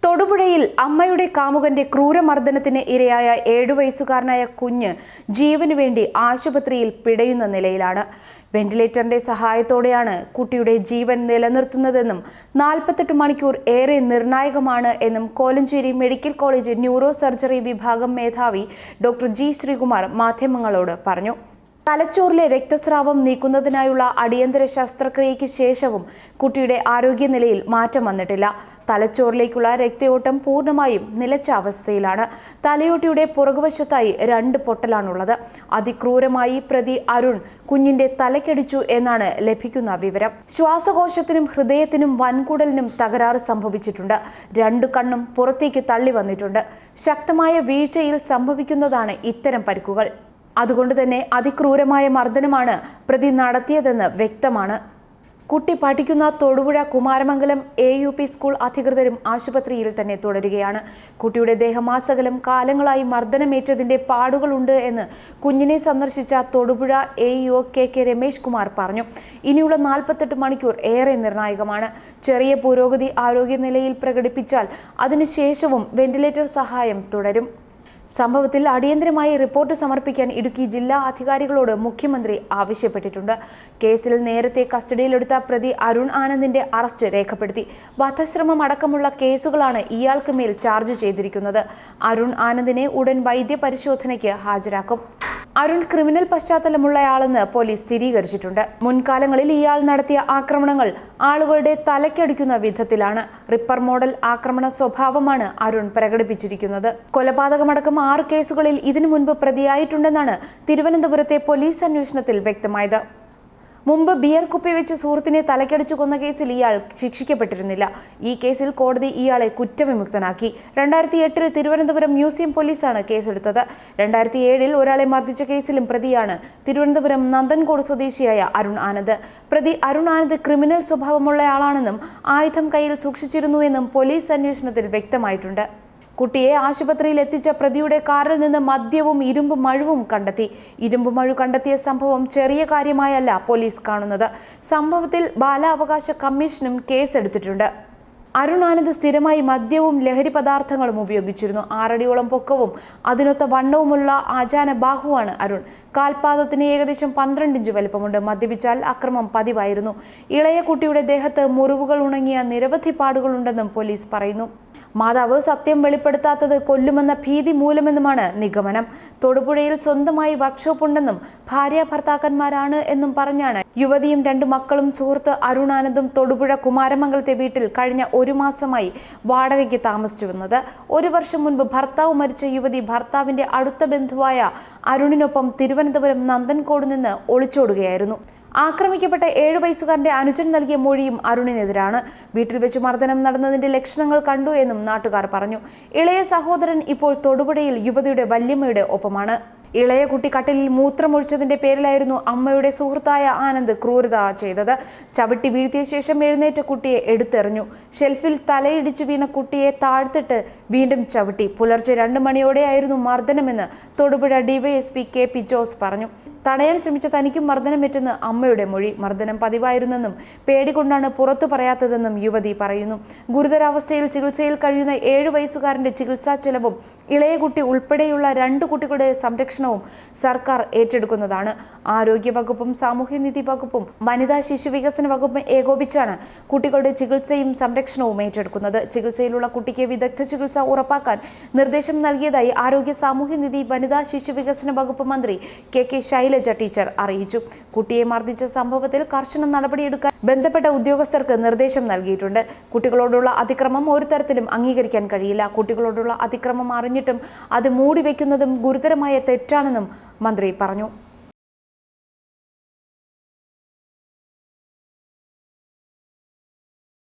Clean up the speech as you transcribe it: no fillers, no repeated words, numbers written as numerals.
തൊടുപുഴയിൽ അമ്മയുടെ കാമുകന്റെ ക്രൂരമർദ്ദനത്തിന് ഇരയായ 7 വയസ്സുകാരനായ കുഞ്ഞ് ജീവനു വേണ്ടി ആശുപത്രിയിൽ പിടയുന്ന നിലയിലാണ്. വെന്റിലേറ്ററിന്റെ സഹായത്തോടെയാണ് കുട്ടിയുടെ ജീവൻ നിലനിർത്തുന്നതെന്നും 48 മണിക്കൂർ ഏറെ നിർണായകമാണ് എന്നും Kolenchery medical college neuro surgery വിഭാഗം മേധാവി ഡോക്ടർ ജി ശ്രീകുമാർ മാധ്യമങ്ങളോട് പറഞ്ഞു. തലച്ചോറിലെ രക്തസ്രാവം നീക്കുന്നതിനായുള്ള അടിയന്തര ശസ്ത്രക്രിയയ്ക്ക് ശേഷവും കുട്ടിയുടെ ആരോഗ്യനിലയിൽ മാറ്റം വന്നിട്ടില്ല. തലച്ചോറിലേക്കുള്ള രക്തയോട്ടം പൂർണ്ണമായും നിലച്ച അവസ്ഥയിലാണ്. തലയോട്ടിയുടെ പുറകുവശത്തായി 2 പൊട്ടലാണുള്ളത്. അതിക്രൂരമായി പ്രതി അരുൺ കുഞ്ഞിന്റെ തലക്കടിച്ചു എന്നാണ് ലഭിക്കുന്ന വിവരം. ശ്വാസകോശത്തിനും ഹൃദയത്തിനും വൻകുടലിനും തകരാറ് സംഭവിച്ചിട്ടുണ്ട്. 2 കണ്ണും പുറത്തേക്ക് തള്ളി വന്നിട്ടുണ്ട്. ശക്തമായ വീഴ്ചയിൽ സംഭവിക്കുന്നതാണ് ഇത്തരം പരിക്കുകൾ. അതുകൊണ്ട് തന്നെ അതിക്രൂരമായ മർദ്ദനമാണ് പ്രതി നടത്തിയതെന്ന് വ്യക്തമാണ്. കുട്ടി പഠിക്കുന്ന തൊടുപുഴ കുമാരമംഗലം AUP സ്കൂൾ അധികൃതരും ആശുപത്രിയിൽ തന്നെ തുടരുകയാണ്. കുട്ടിയുടെ ദേഹമാസകലം കാലങ്ങളായി മർദ്ദനമേറ്റതിന്റെ പാടുകളുണ്ട് എന്ന് കുഞ്ഞിനെ സന്ദർശിച്ച തൊടുപുഴ AEO KK രമേശ് കുമാർ പറഞ്ഞു. ഇനിയുള്ള 48 മണിക്കൂർ ഏറെ നിർണായകമാണ്. ചെറിയ പുരോഗതി ആരോഗ്യനിലയിൽ പ്രകടിപ്പിച്ചാൽ അതിനുശേഷവും വെന്റിലേറ്റർ സഹായം തുടരും. സംഭവത്തിൽ അടിയന്തരമായി റിപ്പോർട്ട് സമർപ്പിക്കാൻ ഇടുക്കി ജില്ലാ അധികാരികളോട് മുഖ്യമന്ത്രി ആവശ്യപ്പെട്ടിട്ടുണ്ട്. കേസിൽ നേരത്തെ കസ്റ്റഡിയിലെടുത്ത പ്രതി അരുൺ ആനന്ദിന്റെ അറസ്റ്റ് രേഖപ്പെടുത്തി. വധശ്രമം അടക്കമുള്ള കേസുകളാണ് ഇയാൾക്ക് മേൽ ചാർജ് ചെയ്തിരിക്കുന്നത്. അരുൺ ആനന്ദിനെ ഉടൻ വൈദ്യപരിശോധനയ്ക്ക് ഹാജരാക്കും. അരുൺ ക്രിമിനൽ പശ്ചാത്തലമുള്ളയാളെന്ന് പോലീസ് സ്ഥിരീകരിച്ചിട്ടുണ്ട്. മുൻകാലങ്ങളിൽ ഇയാൾ നടത്തിയ ആക്രമണങ്ങൾ ആളുകളുടെ തലയ്ക്കടിക്കുന്ന വിധത്തിലാണ്. റിപ്പർ മോഡൽ ആക്രമണ സ്വഭാവമാണ് അരുൺ പ്രകടിപ്പിച്ചിരിക്കുന്നത്. കൊലപാതകമടക്കം 6 കേസുകളിൽ ഇതിനു മുൻപ് പ്രതിയായിട്ടുണ്ടെന്നാണ് തിരുവനന്തപുരത്തെ പോലീസ് അന്വേഷണത്തിൽ വ്യക്തമായത്. മുമ്പ് ബിയർ കുപ്പി വെച്ച് സുഹൃത്തിനെ തലക്കടിച്ചു കൊന്ന കേസിൽ ഇയാൾ ശിക്ഷിക്കപ്പെട്ടിരുന്നില്ല. ഈ കേസിൽ കോടതി ഇയാളെ കുറ്റവിമുക്തനാക്കി. 2008-ൽ തിരുവനന്തപുരം മ്യൂസിയം പോലീസാണ് കേസെടുത്തത്. 2007-ൽ ഒരാളെ മർദ്ദിച്ച കേസിലും പ്രതിയാണ് തിരുവനന്തപുരം നന്ദൻകോട് സ്വദേശിയായ അരുൺ ആനന്ദ്. പ്രതി അരുൺ ആനന്ദ് ക്രിമിനൽ സ്വഭാവമുള്ളയാളാണെന്നും ആയുധം കയ്യിൽ സൂക്ഷിച്ചിരുന്നുവെന്നും പോലീസ് അന്വേഷണത്തിൽ വ്യക്തമായിട്ടുണ്ട്. കുട്ടിയെ ആശുപത്രിയിൽ എത്തിച്ച പ്രതിയുടെ കാറിൽ നിന്ന് മദ്യവും ഇരുമ്പ് മഴുവും കണ്ടെത്തി. ഇരുമ്പ് മഴു കണ്ടെത്തിയ സംഭവം ചെറിയ കാര്യമായല്ല പോലീസ് കാണുന്നത്. സംഭവത്തിൽ ബാലാവകാശ കമ്മീഷനും കേസെടുത്തിട്ടുണ്ട്. അരുൺ ആനന്ദ് സ്ഥിരമായി മദ്യവും ലഹരി പദാർത്ഥങ്ങളും ഉപയോഗിച്ചിരുന്നു. 6 അടിയോളം പൊക്കവും അതിനൊത്ത വണ്ണവുമുള്ള ആചാന ബാഹുവാണ് അരുൺ. കാൽപാദത്തിന് ഏകദേശം 12 ഇഞ്ച് വലിപ്പമുണ്ട്. മദ്യപിച്ചാൽ അക്രമം പതിവായിരുന്നു. ഇളയ കുട്ടിയുടെ ദേഹത്ത് മുറിവുകൾ ഉണങ്ങിയ നിരവധി പാടുകളുണ്ടെന്നും പോലീസ് പറയുന്നു. മാതാവ് സത്യം വെളിപ്പെടുത്താത്തത് കൊല്ലുമെന്ന ഭീതി മൂലമെന്നുമാണ് നിഗമനം. തൊടുപുഴയിൽ സ്വന്തമായി വർക്ക്ഷോപ്പ് ഉണ്ടെന്നും ഭാര്യ ഭർത്താക്കന്മാരാണ് എന്നും പറഞ്ഞാണ് യുവതിയും 2 മക്കളും സുഹൃത്ത് അരുൺ ആനന്ദും തൊടുപുഴ കുമാരമംഗലത്തെ വീട്ടിൽ കഴിഞ്ഞ 1 മാസമായി വാടകയ്ക്ക് താമസിച്ചു വന്നത്. 1 വർഷം മുൻപ് ഭർത്താവ് മരിച്ച യുവതി ഭർത്താവിന്റെ അടുത്ത ബന്ധുവായ അരുണിനൊപ്പം തിരുവനന്തപുരം നന്ദൻകോട് നിന്ന് ഒളിച്ചോടുകയായിരുന്നു. ആക്രമിക്കപ്പെട്ട 7 വയസ്സുകാരന്റെ അനുജൻ നൽകിയ മൊഴിയും അരുണിനെതിരാണ്. വീട്ടിൽ വെച്ച് മർദ്ദനം നടന്നതിന്റെ ലക്ഷണങ്ങൾ കണ്ടു എന്നും നാട്ടുകാർ പറഞ്ഞു. ഇളയ സഹോദരൻ ഇപ്പോൾ തൊടുപുഴയിൽ യുവതിയുടെ വല്യമ്മയുടെ ഒപ്പമാണ്. ഇളയ കുട്ടി കട്ടിലിൽ മൂത്രമൊഴിച്ചതിന്റെ പേരിലായിരുന്നു അമ്മയുടെ സുഹൃത്തായ ആനന്ദ് ക്രൂരത ചെയ്തത്. ചവിട്ടി വീഴ്ത്തിയ ശേഷം എഴുന്നേറ്റ കുട്ടിയെ എടുത്തെറിഞ്ഞു. ഷെൽഫിൽ തലയിടിച്ചു വീണ കുട്ടിയെ താഴ്ത്തിട്ട് വീണ്ടും ചവിട്ടി. പുലർച്ചെ 2 മണിയോടെയായിരുന്നു മർദ്ദനമെന്ന് തൊടുപുഴ DYSP KP ജോസ് പറഞ്ഞു. തടയാൻ ശ്രമിച്ച തനിക്കും മർദ്ദനമേറ്റെന്ന് അമ്മയുടെ മൊഴി. മർദ്ദനം പതിവായിരുന്നെന്നും പേടികൊണ്ടാണ് പുറത്തു പറയാത്തതെന്നും യുവതി പറയുന്നു. ഗുരുതരാവസ്ഥയിൽ ചികിത്സയിൽ കഴിയുന്ന 7 വയസ്സുകാരന്റെ ചികിത്സാ ചെലവും ഇളയ കുട്ടി ഉൾപ്പെടെയുള്ള 2 കുട്ടികളുടെ സംരക്ഷണവും സർക്കാർ ഏറ്റെടുക്കുന്നതാണ്. ആരോഗ്യ വകുപ്പും സാമൂഹ്യനീതി വകുപ്പും വനിതാ ശിശു വികസന വകുപ്പും ഏകോപിച്ചാണ് കുട്ടികളുടെ ചികിത്സയും സംരക്ഷണവും ഏറ്റെടുക്കുന്നത്. ചികിത്സയിലുള്ള കുട്ടിക്ക് വിദഗ്ധ ചികിത്സ ഉറപ്പാക്കാൻ നിർദ്ദേശം നൽകിയതായി ആരോഗ്യ സാമൂഹ്യനീതി വനിതാ ശിശു വികസന വകുപ്പ് മന്ത്രി KK ശൈലജ ടീച്ചർ അറിയിച്ചു. കുട്ടിയെ മർദ്ദിച്ച സംഭവത്തിൽ കർശന നടപടിയെടുക്കാൻ ബന്ധപ്പെട്ട ഉദ്യോഗസ്ഥർക്ക് നിർദ്ദേശം നൽകിയിട്ടുണ്ട്. കുട്ടികളോടുള്ള അതിക്രമം ഒരു തരത്തിലും അംഗീകരിക്കാൻ കഴിയില്ല. കുട്ടികളോടുള്ള അതിക്രമം അറിഞ്ഞിട്ടും അത് മൂടിവെക്കുന്നതും ഗുരുതരമായ തെറ്റാണെന്നും മന്ത്രി പറഞ്ഞു.